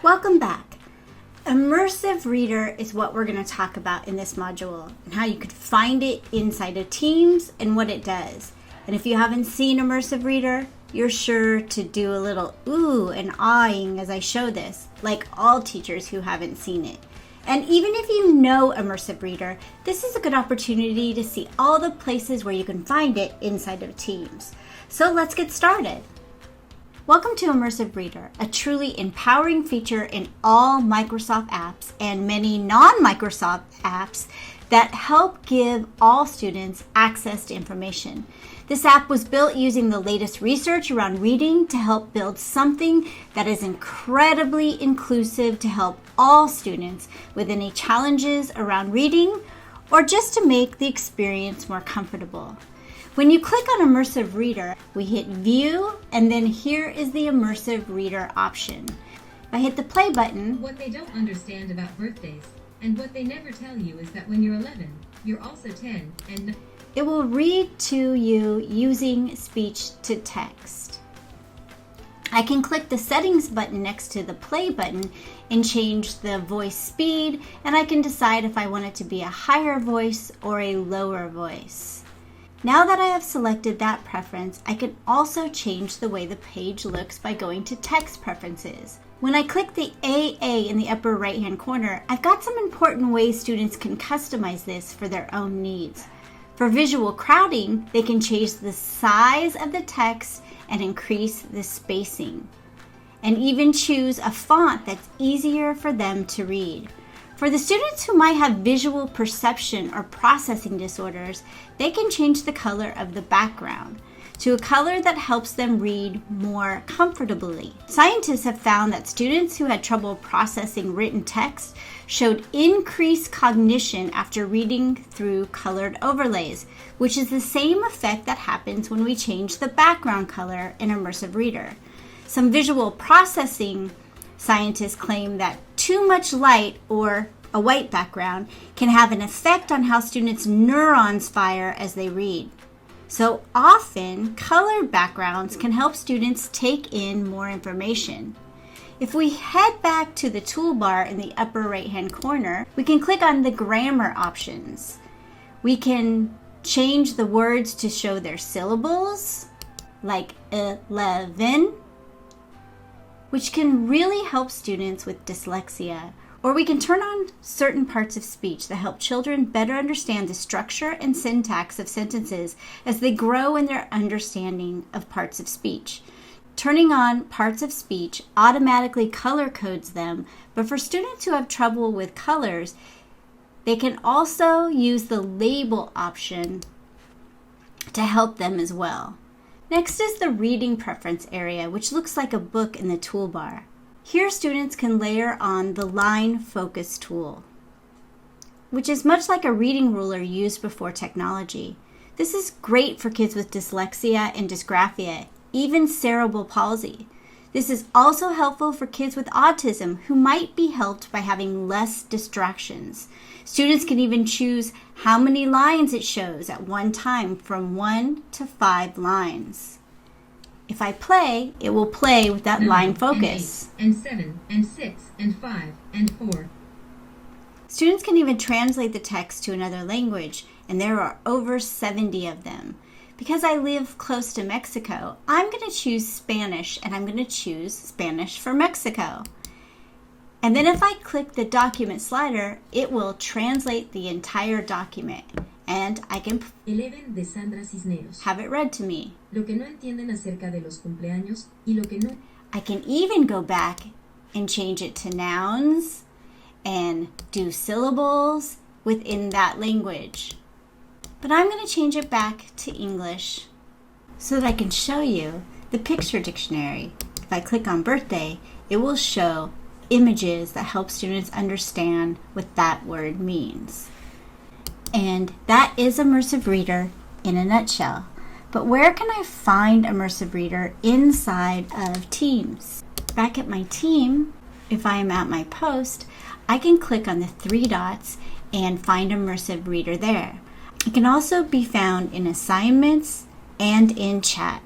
Welcome back. Immersive Reader is what we're going to talk about in this module and how you could find it inside of Teams and what it does. And if you haven't seen Immersive Reader, you're sure to do a little ooh and ahhing as I show this, like all teachers who haven't seen it. And even if you know Immersive Reader, this is a good opportunity to see all the places where you can find it inside of Teams. So let's get started. Welcome to Immersive Reader, a truly empowering feature in all Microsoft apps and many non-Microsoft apps that help give all students access to information. This app was built using the latest research around reading to help build something that is incredibly inclusive to help all students with any challenges around reading or just to make the experience more comfortable. When you click on Immersive Reader, we hit View, and then here is the Immersive Reader option. If I hit the play button, what they don't understand about birthdays, and what they never tell you is that when you're 11, you're also 10, and it will read to you using speech to text. I can click the settings button next to the play button and change the voice speed, and I can decide if I want it to be a higher voice or a lower voice. Now that I have selected that preference, I can also change the way the page looks by going to Text Preferences. When I click the AA in the upper right-hand corner, I've got some important ways students can customize this for their own needs. For visual crowding, they can change the size of the text and increase the spacing, and even choose a font that's easier for them to read. For the students who might have visual perception or processing disorders, they can change the color of the background to a color that helps them read more comfortably. Scientists have found that students who had trouble processing written text showed increased cognition after reading through colored overlays, which is the same effect that happens when we change the background color in Immersive Reader. Some visual processing scientists claim that too much light or a white background can have an effect on how students' neurons fire as they read. So often, colored backgrounds can help students take in more information. If we head back to the toolbar in the upper right-hand corner, we can click on the grammar options. We can change the words to show their syllables, like 11, which can really help students with dyslexia. Or we can turn on certain parts of speech that help children better understand the structure and syntax of sentences as they grow in their understanding of parts of speech. Turning on parts of speech automatically color codes them, but for students who have trouble with colors, they can also use the label option to help them as well. Next is the reading preference area, which looks like a book in the toolbar. Here students can layer on the line focus tool, which is much like a reading ruler used before technology. This is great for kids with dyslexia and dysgraphia, even cerebral palsy. This is also helpful for kids with autism who might be helped by having less distractions. Students can even choose how many lines it shows at one time, from 1 to 5 lines. If I play, it will play with that 9, line focus. And 8, and 7, and 6, and 5, and 4. Students can even translate the text to another language, and there are over 70 of them. Because I live close to Mexico, I'm going to choose Spanish, and I'm going to choose Spanish for Mexico. And then if I click the document slider, it will translate the entire document, and I can 11 de Sandra Cisneros. have it read to me. Lo que no entienden acerca de los cumpleaños y lo que no. I can even go back and change it to nouns and do syllables within that language. But I'm going to change it back to English so that I can show you the picture dictionary. If I click on birthday, it will show images that help students understand what that word means. And that is Immersive Reader in a nutshell. But where can I find Immersive Reader inside of Teams? Back at my team, if I am at my post, I can click on the 3 dots and find Immersive Reader there. It can also be found in assignments and in chat.